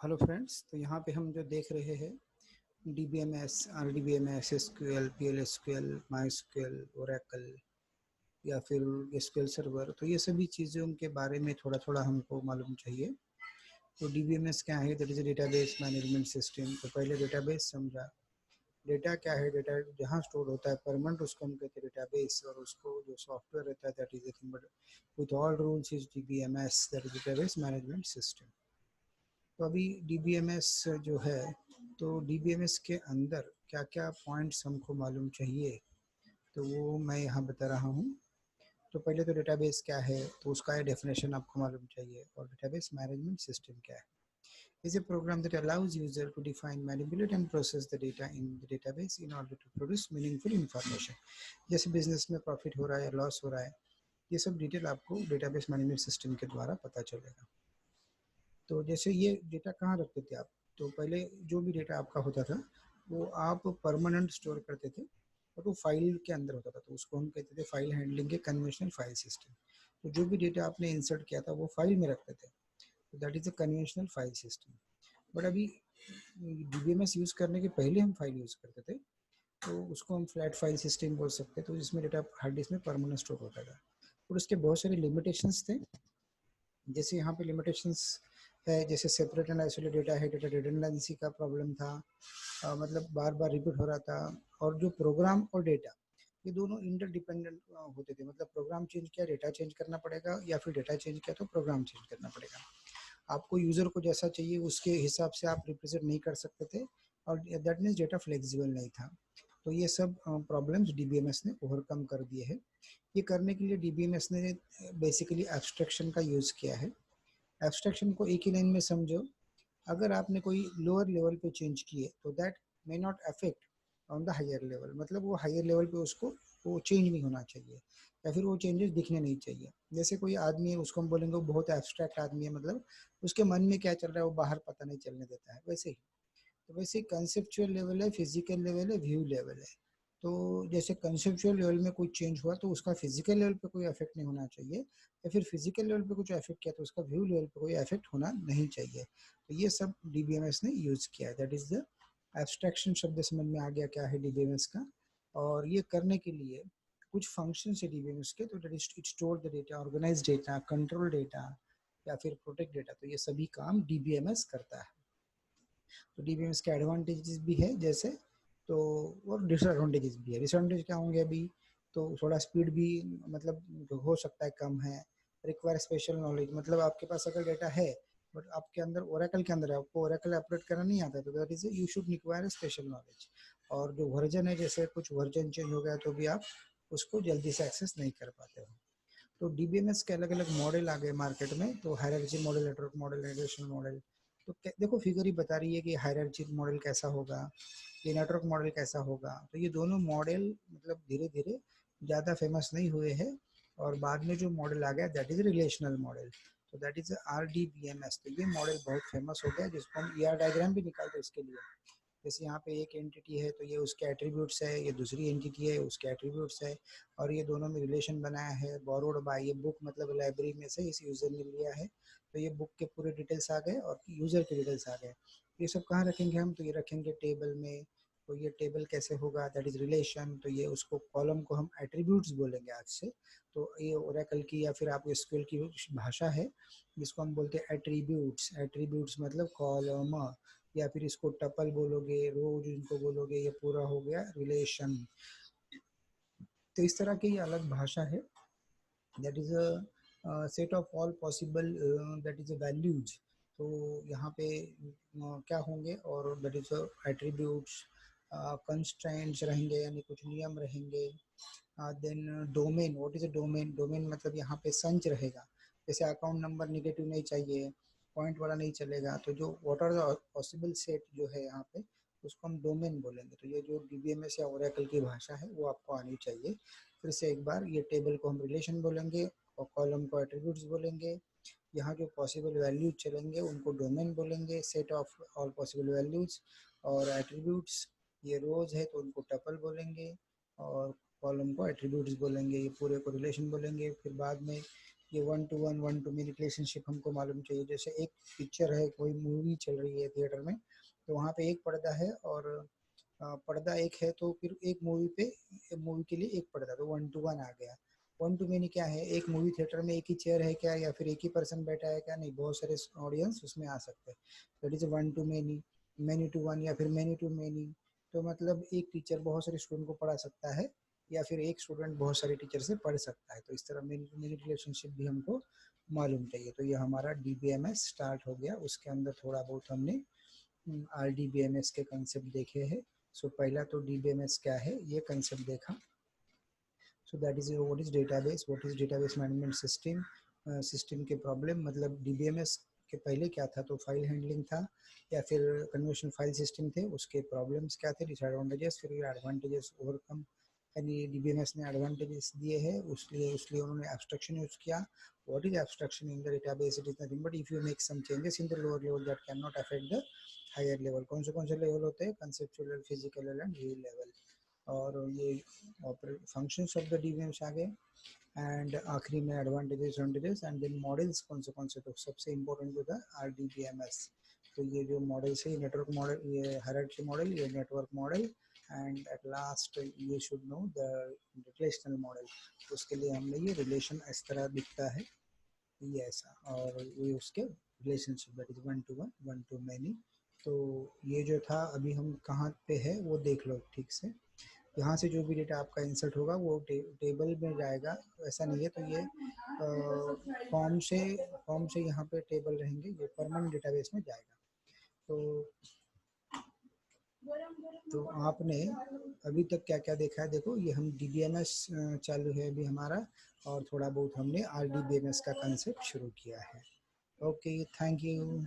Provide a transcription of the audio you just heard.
Hello friends, तो यहाँ पे हम जो देख रहे हैं DBMS, RDBMS, SQL, PLSQL, MySQL, Oracle या फिर SQL सर्वर, तो ये सभी चीज़ों के बारे में थोड़ा थोड़ा हमको मालूम चाहिए। तो DBMS क्या है? That is database management system. तो पहले डेटाबेस समझा। डेटा क्या है? डेटा जहाँ स्टोर होता है परमानेंट, उसको हम कहते हैं डेटाबेस। और उसको जो सॉफ्टवेयर रहता है that is nothing but with all rules is DBMS, that is database management system. तो अभी DBMS जो है, तो DBMS के अंदर क्या क्या पॉइंट्स हमको मालूम चाहिए, तो वो मैं यहाँ बता रहा हूँ। तो पहले तो डेटाबेस क्या है, तो उसका डेफिनेशन आपको मालूम चाहिए। और डेटाबेस मैनेजमेंट सिस्टम क्या है? is a program that allows user to define, manipulate and process the data in the database in order to produce meaningful information। जैसे बिजनेस में प्रॉफिट हो रहा है या लॉस हो रहा है, ये सब डिटेल आपको डेटाबेस मैनेजमेंट सिस्टम के द्वारा पता चलेगा। तो जैसे ये डेटा कहाँ रखते थे आप? तो पहले जो भी डेटा आपका होता था वो आप परमानेंट स्टोर करते थे, और वो फाइल के अंदर होता था, तो उसको हम कहते थे फाइल हैंडलिंग के कन्वेंशनल फाइल सिस्टम। तो जो भी डेटा आपने इंसर्ट किया था वो फाइल में रखते थे, तो that is a conventional file system. But अभी DBMS यूज़ करने के पहले हम फाइल यूज़ करते थे, तो उसको हम फ्लैट फाइल सिस्टम बोल सकते हैं। तो जिसमें डेटा हार्ड डिस्क में परमानेंट स्टोर होता था, और उसके बहुत सारे लिमिटेशंस थे। जैसे यहाँ पे लिमिटेशंस है, जैसे सेपरेट एंड आइसोलेट डेटा है, डेटा रिडंडेंसी का प्रॉब्लम था, मतलब बार बार रिपीट हो रहा था। और जो प्रोग्राम और डेटा, ये दोनों इंटरडिपेंडेंट होते थे। मतलब प्रोग्राम चेंज किया, डेटा चेंज करना पड़ेगा, या फिर डेटा चेंज किया तो प्रोग्राम चेंज करना पड़ेगा। आपको यूजर को जैसा चाहिए उसके हिसाब से आप रिप्रेजेंट नहीं कर सकते थे, और दैट मीन्स डेटा फ्लेक्सिबल नहीं था। तो ये सब प्रॉब्लम्स DBMS ने ओवरकम कर दिए हैं। ये करने के लिए DBMS ने बेसिकली एब्स्ट्रैक्शन का यूज़ किया है। एब्स्ट्रैक्शन को एक ही लाइन में समझो। अगर आपने कोई लोअर लेवल पे चेंज किए तो that may not affect on the higher level. मतलब वो हायर लेवल पे उसको वो चेंज नहीं होना चाहिए, या फिर वो चेंजेस दिखने नहीं चाहिए। जैसे कोई आदमी है, उसको हम बोलेंगे वो बहुत एब्स्ट्रैक्ट आदमी है, मतलब उसके मन में क्या चल रहा है वो बाहर पता नहीं चलने देता है, वैसे ही। तो वैसे कंसेप्चुअल लेवल है, फिजिकल लेवल है, व्यू लेवल है। तो जैसे कंसेप्चुअल लेवल में कोई चेंज हुआ तो उसका फिजिकल लेवल पे कोई इफेक्ट नहीं होना चाहिए, या फिर फिजिकल लेवल पे कुछ इफेक्ट किया तो उसका व्यू लेवल पे कोई इफेक्ट होना नहीं चाहिए। तो ये सब DBMS ने यूज किया है। That is the abstraction. शब्द समझ में आ गया क्या है DBMS का? और ये करने के लिए कुछ फंक्शन है DBMS के। तो that is it store the data, organize data, control data, या फिर प्रोटेक्ट डेटा। तो ये सभी काम DBMS करता है। तो DBMS के एडवांटेजेस भी है जैसे, तो और डिसएडवांटेजेस भी है। डिसएडवांटेज क्या होंगे अभी? तो थोड़ा स्पीड भी मतलब हो सकता है कम है। रिक्वायर स्पेशल नॉलेज, मतलब आपके पास अगर डेटा है बट आपके अंदर ओरेकल के अंदर है, आपको ओरेकल ऑपरेट करना नहीं आता, तो that is you should require special knowledge. और जो वर्जन है, जैसे कुछ वर्जन चेंज हो गया तो भी आप उसको जल्दी से एक्सेस नहीं कर पाते हो। तो DBMS के अलग अलग मॉडल आ गए मार्केट में। तो hierarchy model, network model, relational model. तो देखो फिगर ही बता रही है कि हायरार्ची मॉडल कैसा होगा, ये नेटवर्क मॉडल कैसा होगा। तो ये दोनों मॉडल मतलब धीरे धीरे ज़्यादा फेमस नहीं हुए हैं। और बाद में जो मॉडल आ गया दैट इज रिलेशनल मॉडल। तो दैट इज RDBMS। तो ये मॉडल बहुत फेमस हो गया, जिसको हम ER डायग्राम भी निकालते हैं इसके लिए। जैसे यहाँ पे एक एंटिटी है तो ये उसके एट्रीब्यूट्स है, ये दूसरी एंटिटी है उसके एट्रीब्यूट्स है, और ये दोनों में रिलेशन बनाया है। बोरोड बाय, ये बुक मतलब लाइब्रेरी में से इस यूजर ने लिया है, तो ये बुक के पूरे डिटेल्स आ गए और यूजर के डिटेल्स आ गए। ये सब कहाँ रखेंगे हम? तो ये रखेंगे टेबल में। तो ये टेबल कैसे होगा? That is relation. तो ये उसको कॉलम को हम एट्रीब्यूट्स बोलेंगे आज से। तो ये ओरेकल की या फिर आप SQL की भाषा है, जिसको हम बोलते हैं एट्रीब्यूट्स। एट्रीब्यूट्स मतलब कॉलम, या फिर इसको टपल बोलोगे, रोज इनको बोलोगे, ये पूरा हो गया रिलेशन। तो इस तरह की अलग भाषा है। That is a set of all possible, that is a values. तो यहाँ पे क्या होंगे? और दैट इज एट्रीब्यूट्स, कंस्ट्रेंट्स रहेंगे, यानी कुछ नियम रहेंगे। Then domain, what is a domain? Domain मतलब यहाँ पे संच रहेगा। जैसे अकाउंट नंबर निगेटिव नहीं चाहिए, पॉइंट वाला नहीं चलेगा। तो जो what are the possible set जो है यहाँ पे, उसको हम डोमेन बोलेंगे। तो ये जो DBMS या ओरेकल की भाषा है वो आपको आनी चाहिए। फिर से एक बार, ये टेबल को हम रिलेशन बोलेंगे, और कॉलम को एट्रीब्यूट्स बोलेंगे। यहाँ जो पॉसिबल वैल्यूज चलेंगे उनको डोमेन बोलेंगे, set of all possible values. और एट्रीब्यूट्स, ये रोज है तो उनको टपल बोलेंगे, और कॉलम को एट्रीब्यूट्स बोलेंगे, ये पूरे को रिलेशन बोलेंगे। फिर बाद में ये वन टू मेनी रिलेशनशिप हमको मालूम चाहिए। जैसे एक पिक्चर है, कोई मूवी चल रही है थिएटर में, तो वहाँ पे एक पर्दा है और पर्दा एक है, तो फिर एक मूवी पे मूवी के लिए एक पर्दा, तो वन टू वन आ गया। वन टू मेनी क्या है, एक मूवी थिएटर में एक ही चेयर है क्या, या फिर एक ही पर्सन बैठा है क्या, नहीं, बहुत सारे ऑडियंस उसमें आ सकते हैं। That is one to many. Many to one या फिर मेनी टू मेनी, तो मतलब एक टीचर बहुत सारे स्टूडेंट को पढ़ा सकता है, या फिर एक स्टूडेंट बहुत सारे टीचर से पढ़ सकता है। तो इस तरह मेनी टू मेनी रिलेशनशिप भी हमको मालूम चाहिए। तो ये हमारा डीबीएमएस स्टार्ट हो गया। उसके अंदर थोड़ा बहुत हमने आरडीबीएमएस के कंसेप्ट देखे हैं। सो पहला तो डीबीएमएस क्या है ये कंसेप्ट देखा। So that is what is database, what is database management system. System के प्रॉब्लम, मतलब डीबीएमएस के पहले क्या था, तो फाइल हैंडलिंग था या फिर कन्वर्शन फाइल सिस्टम थे, उसके प्रॉब्लम्स क्या थे, डिसएडवांटेजेस, फिर एडवांटेजेस ओवरकम। यानी डीबीएमएस ने एडवांटेजेस दिए हैं, उसलिए उन्होंने एब्स्ट्रक्शन यूज किया। What is abstraction in the database? It is nothing but if you make some changes in the lower level that cannot affect the higher level. कौन से level होते हैं, conceptual, physical and view level. और ये functions of the डीबीएम्स आ गए। And आखिरी में advantages and then models कौन से, तो सबसे इम्पोर्टेंट जो था आरडीबीएमएस। तो ये जो मॉडल्स है, नेटवर्क मॉडल, ये हायरार्की मॉडल, ये network model, and at last ये should know the relational model. तो उसके लिए हमने ये रिलेशन इस तरह दिखता है, ये ऐसा, और ये उसके relationship, that is one to many. तो ये जो था, अभी हम कहाँ पे है वो देख लो ठीक से। यहाँ से जो भी डेटा आपका इंसर्ट होगा वो टेबल में जाएगा, ऐसा नहीं है। तो ये फॉर्म से यहाँ पे टेबल रहेंगे, ये परमानेंट डेटाबेस में जाएगा। तो आपने अभी तक क्या क्या देखा है, देखो ये हम डीबीएमएस चालू है अभी हमारा, और थोड़ा बहुत हमने आरडीबीएमएस का कंसेप्ट शुरू किया है। Okay, thank you.